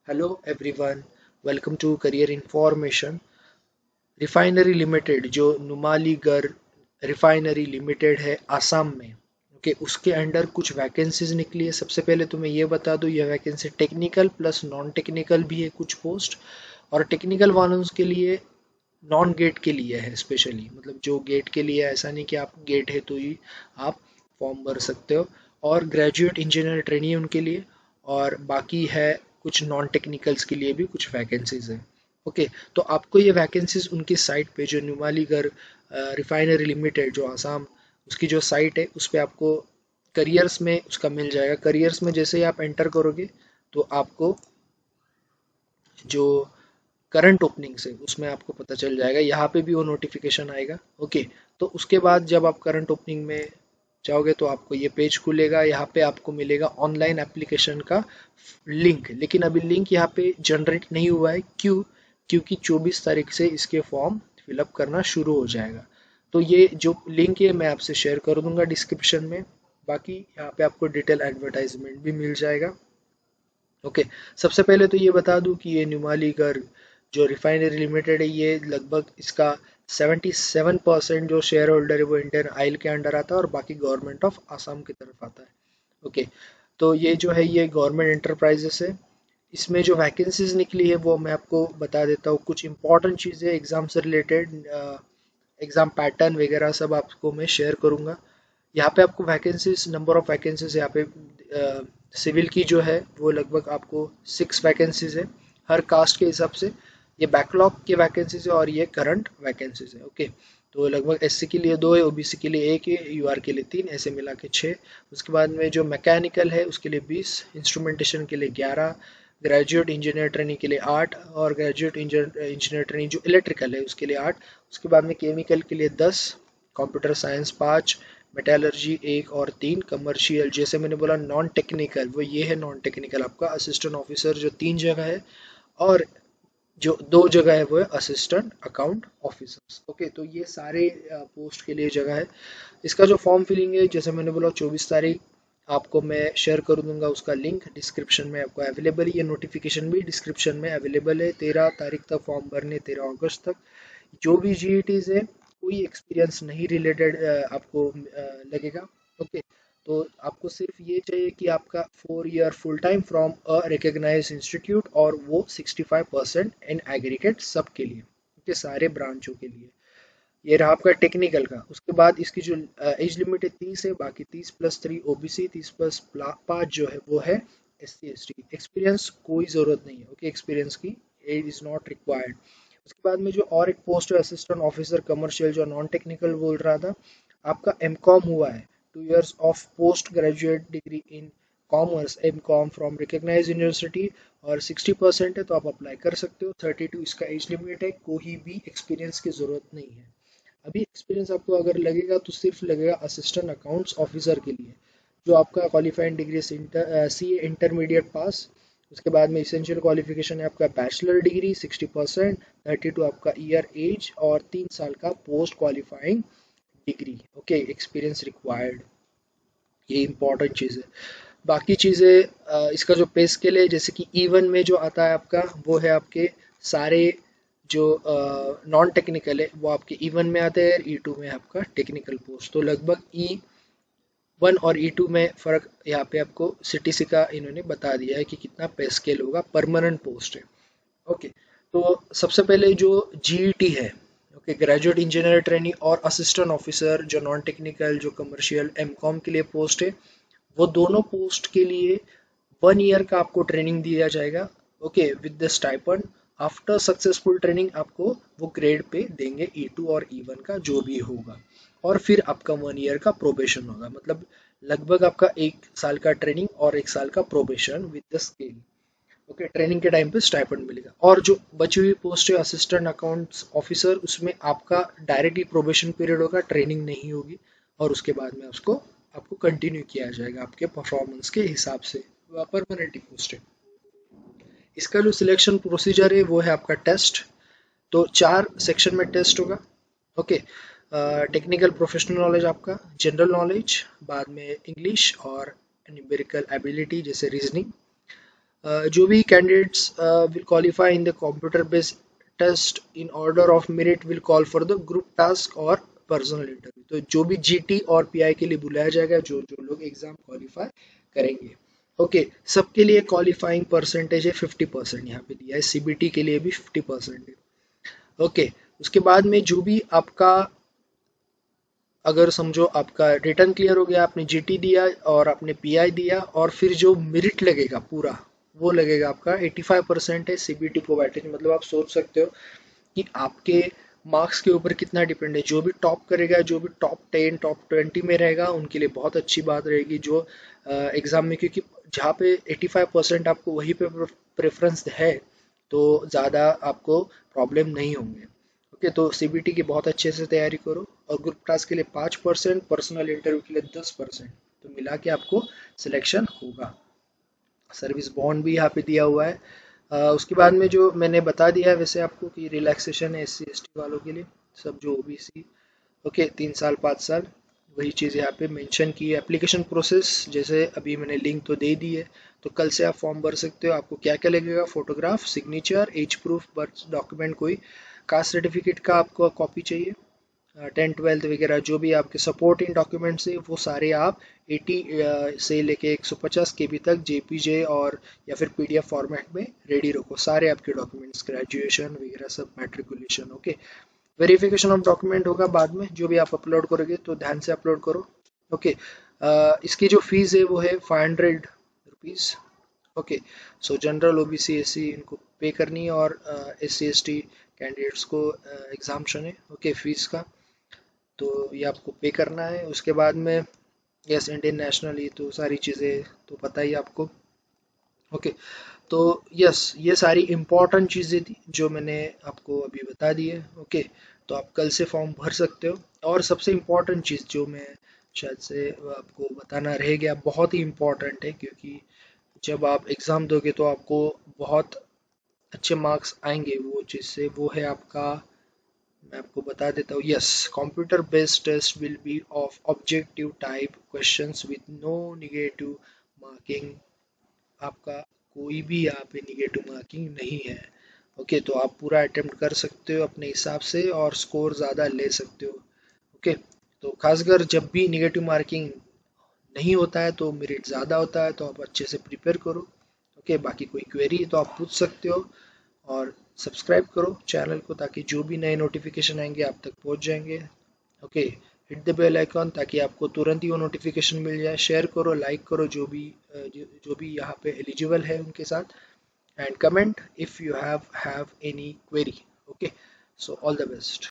Hello everyone, welcome to career information. Refinery limited जो Numaligarh refinery limited है आसाम में, okay, उसके अंडर कुछ वैकेंसीज निकली है। सबसे पहले तो मैं ये बता दूं, यह vacancy technical plus non technical भी है कुछ पोस्ट। और टेक्निकल वालों के लिए नॉन गेट के लिए है स्पेशली, मतलब जो गेट के लिए है, ऐसा नहीं कि आप गेट है तो ही आप फॉर्म भर सकते हो। और ग्रेजुएट इंजीनियर ट्रेनी है उनके लिए। और बाकी है कुछ नॉन टेक्निकल्स के लिए भी कुछ वैकेंसीज है। ओके, तो आपको ये वैकेंसीज उनकी साइट पे जो नुमालीगढ़ रिफाइनरी लिमिटेड जो आसाम, उसकी जो साइट है उस पर आपको करियर्स में उसका मिल जाएगा। करियर्स में जैसे ही आप एंटर करोगे तो आपको जो करंट ओपनिंग्स है उसमें आपको पता चल जाएगा, यहाँ पे भी वो नोटिफिकेशन आएगा। ओके, तो उसके बाद जब आप करंट ओपनिंग में जाओगे तो आपको ये पेज खुलेगा। यहाँ पे आपको मिलेगा ऑनलाइन एप्लीकेशन का लिंक, लेकिन अभी लिंक यहाँ पे जनरेट नहीं हुआ है। क्यों? क्योंकि 24 तारीख से इसके फॉर्म फिलअप करना शुरू हो जाएगा। तो ये जो लिंक है मैं आपसे शेयर कर दूंगा डिस्क्रिप्शन में। बाकी यहाँ पे आपको डिटेल एडवर्टाइजमेंट भी मिल जाएगा। ओके, सबसे पहले तो ये बता दूं कि ये नुमालीगढ़ जो रिफाइनरी लिमिटेड है, ये लगभग इसका 77% जो शेयर होल्डर है वो इंडियन ऑयल के अंडर आता है और बाकी गवर्नमेंट ऑफ आसाम की तरफ आता है। ओके, तो ये जो है ये गवर्नमेंट एंटरप्राइजेस है। इसमें जो वैकेंसीज निकली है वो मैं आपको बता देता हूँ। कुछ इंपॉर्टेंट चीज़ें एग्जाम से रिलेटेड, एग्जाम पैटर्न वगैरह सब आपको मैं शेयर करूँगा। यहाँ पे आपको वैकेंसीज, नंबर ऑफ वैकेंसीज यहाँ पे सिविल की जो है वो लगभग आपको 6 वैकेंसीज है हर कास्ट के हिसाब से। ये बैकलॉग की वैकेंसीज है और ये करंट वैकेंसीज है। ओके, तो लगभग एससी के लिए 2 है, ओबीसी के लिए 1 है, यूआर के लिए 3, ऐसे मिला के 6। उसके बाद में जो मैकेनिकल है उसके लिए 20, इंस्ट्रूमेंटेशन के लिए 11, ग्रेजुएट इंजीनियर ट्रेनिंग के लिए 8 और ग्रेजुएट इंजीनियर ट्रेनिंग जो इलेक्ट्रिकल है उसके लिए 8। उसके बाद में केमिकल के लिए 10, कंप्यूटर साइंस 5, मेटालर्जी 1 और 3, कमर्शियल जैसे मैंने बोला नॉन टेक्निकल वो ये है। नॉन टेक्निकल आपका असिस्टेंट ऑफिसर जो 3 जगह है, और जो 2 जगह है वो है असिस्टेंट अकाउंट ऑफिसर्स। ओके, तो ये सारे पोस्ट के लिए जगह है। इसका जो फॉर्म फिलिंग है जैसे मैंने बोला 24 तारीख आपको मैं शेयर कर दूंगा, उसका लिंक डिस्क्रिप्शन में आपको अवेलेबल है। ये नोटिफिकेशन भी डिस्क्रिप्शन में अवेलेबल है। 13 तारीख तक फॉर्म भरने, 13 अगस्त तक। जो भी जीईटीज है कोई एक्सपीरियंस नहीं रिलेटेड आपको लगेगा। ओके, तो आपको सिर्फ ये चाहिए कि आपका 4 year full time from a recognise institute, और वो 65% इन एग्रीगेट सब के लिए, ओके, सारे ब्रांचों के लिए। ये रहा आपका टेक्निकल का। उसके बाद इसकी जो एज लिमिट है 30 है, बाकी 30+3 ओबीसी, 30+5 जो है वो है एससी एसटी। एक्सपीरियंस कोई ज़रूरत नहीं है, ओके, एक्सपीरियंस की एज इज़ नॉट रिक्वायर्ड। उसके बाद में जो और एक पोस्ट है असिस्टेंट ऑफिसर कमर्शियल जो नॉन टेक्निकल बोल रहा था, आपका एमकॉम हुआ है, 2 years of post graduate degree in commerce, MCom from recognise university, और 60% है तो आप अप्लाई कर सकते हो। 32 इसका एज लिमिट है। कोई भी एक्सपीरियंस की ज़रूरत नहीं है। अभी एक्सपीरियंस आपको अगर लगेगा तो सिर्फ लगेगा असिस्टेंट अकाउंट्स ऑफिसर के लिए, जो आपका क्वालिफाइंग डिग्री सी इंटरमीडिएट पास। उसके बाद में इसेंशियल क्वालिफिकेशन है आपका बैचलर डिग्री 60%, 32 आपका ईयर एज, और 3 साल का post qualifying degree. Okay, experience required, ये इंपॉर्टेंट चीज़ है। बाकी चीज़ें इसका जो पे स्केल है जैसे कि E1 में जो आता है आपका वो है आपके सारे जो नॉन टेक्निकल है वो आपके E1 में आते हैं, E2 में आपका टेक्निकल पोस्ट। तो लगभग E1 और E2 में फ़र्क यहाँ पे आपको सीटीसी का इन्होंने बता दिया है कि कितना पे स्केल होगा। परमानेंट पोस्ट है। ओके, तो सबसे पहले जो जीईटी है, ओके, ग्रेजुएट इंजीनियर ट्रेनिंग और असिस्टेंट ऑफिसर जो नॉन टेक्निकल जो कमर्शियल एमकॉम के लिए पोस्ट है, वो दोनों पोस्ट के लिए 1 ईयर का आपको ट्रेनिंग दिया जाएगा। Okay, with the stipend. After successful training आपको वो ग्रेड पे देंगे E2 और E1 का जो भी होगा। और फिर आपका 1 ईयर का प्रोबेशन होगा, मतलब लगभग आपका 1 साल का ट्रेनिंग और 1 साल का probation with the scale. Okay, training के टाइम पे स्टाइपेंड मिलेगा। और जो बची हुई पोस्ट है असिस्टेंट अकाउंट्स ऑफिसर, उसमें आपका डायरेक्टली प्रोबेशन पीरियड होगा, ट्रेनिंग नहीं होगी, और उसके बाद में उसको आपको कंटिन्यू किया जाएगा आपके परफॉर्मेंस के हिसाब से। परमानेंट पोस्ट है। इसका जो सिलेक्शन प्रोसीजर है वो है आपका टेस्ट। तो 4 सेक्शन में टेस्ट होगा। ओके, टेक्निकल प्रोफेशनल नॉलेज आपका, जनरल नॉलेज, बाद में इंग्लिश और न्यूमेरिकल एबिलिटी जैसे रीजनिंग। जो भी candidates will qualify in the computer based test in order of merit will call for the group task और पर्सनल इंटरव्यू। तो जो भी जीटी और पीआई के लिए बुलाया जाएगा, जो जो लोग एग्जाम क्वालिफाई करेंगे। ओके, सबके लिए क्वालिफाइंग परसेंटेज है 50%, यहाँ पे दिया है। सीबीटी के लिए भी 50% है। ओके, उसके बाद में जो भी आपका, अगर समझो आपका रिटर्न क्लियर हो गया, आपने जीटी दिया और आपने पीआई दिया, और फिर जो मेरिट लगेगा पूरा वो लगेगा आपका 85% है सीबीटी को वेटेज। मतलब आप सोच सकते हो कि आपके मार्क्स के ऊपर कितना डिपेंड है। जो भी टॉप करेगा, जो भी टॉप 10 टॉप 20 में रहेगा, उनके लिए बहुत अच्छी बात रहेगी जो एग्ज़ाम में, क्योंकि जहाँ पे 85% आपको वहीं पे प्रेफरेंस है, तो ज़्यादा आपको प्रॉब्लम नहीं होंगे। ओके, तो सीबीटी की बहुत अच्छे से तैयारी करो, और ग्रुप टास्क के लिए 5%, पर्सनल इंटरव्यू के लिए 10%, तो मिला के आपको सिलेक्शन होगा। सर्विस बॉन्ड भी यहाँ पे दिया हुआ है। उसके बाद में जो मैंने बता दिया है वैसे आपको कि रिलैक्सेशन है एससी एसटी वालों के लिए, सब जो ओबीसी। ओके, 3 साल 5 साल, वही चीज़ यहाँ पे मेंशन की है। एप्लीकेशन प्रोसेस जैसे अभी मैंने लिंक तो दे दी है, तो कल से आप फॉर्म भर सकते हो। आपको क्या क्या लगेगा? Photograph, signature, age proof, birth document, कोई कास्ट सर्टिफिकेट का आपको कॉपी चाहिए, 10th 12th वगैरह जो भी आपके सपोर्टिंग डॉक्यूमेंट्स है वो सारे आप 80 से लेके 150 केबी तक जेपीजे और या फिर पीडीएफ फॉर्मेट में रेडी रखो, सारे आपके डॉक्यूमेंट्स, ग्रेजुएशन वगैरह सब, matriculation. Okay, verification of document होगा बाद में, जो भी आप अपलोड करोगे तो ध्यान से अपलोड करो। ओके, इसकी जो फीस है वो है 500 rupees. Okay, so general OBC SC इनको पे करनी है, और S C S T candidates को एग्जाम्शन है। ओके, फीस का तो ये आपको पे करना है। उसके बाद में यस, इंडियन नेशनल, ये तो सारी चीज़ें तो पता ही आपको। ओके, तो यस, ये सारी इम्पोर्टेंट चीज़ें थी जो मैंने आपको अभी बता दी है। ओके, तो आप कल से फॉर्म भर सकते हो। और सबसे इम्पोर्टेंट चीज़ जो मैं शायद से आपको बताना रह गया, बहुत ही इम्पोर्टेंट है, क्योंकि जब आप एग्ज़ाम दोगे तो आपको बहुत अच्छे मार्क्स आएंगे, वो चीज़ से वो है आपका, मैं आपको बता देता हूँ। Yes, computer based test will be of objective type questions with no negative marking. आपका कोई भी यहाँ पे निगेटिव मार्किंग नहीं है। ओके, तो आप पूरा अटेम्प्ट कर सकते हो अपने हिसाब से और स्कोर ज़्यादा ले सकते हो। ओके, तो खासकर जब भी निगेटिव मार्किंग नहीं होता है तो मेरिट ज़्यादा होता है, तो आप अच्छे से प्रिपेयर करो। ओके, बाकी कोई क्वेरी है तो आप पूछ सकते हो, और सब्सक्राइब करो चैनल को ताकि जो भी नए नोटिफिकेशन आएंगे आप तक पहुंच जाएंगे। Okay, hit the bell icon ताकि आपको तुरंत ही वो नोटिफिकेशन मिल जाए। शेयर करो, लाइक करो, जो भी यहाँ पे एलिजिबल है उनके साथ, and comment if you have any query. Okay, so all the best.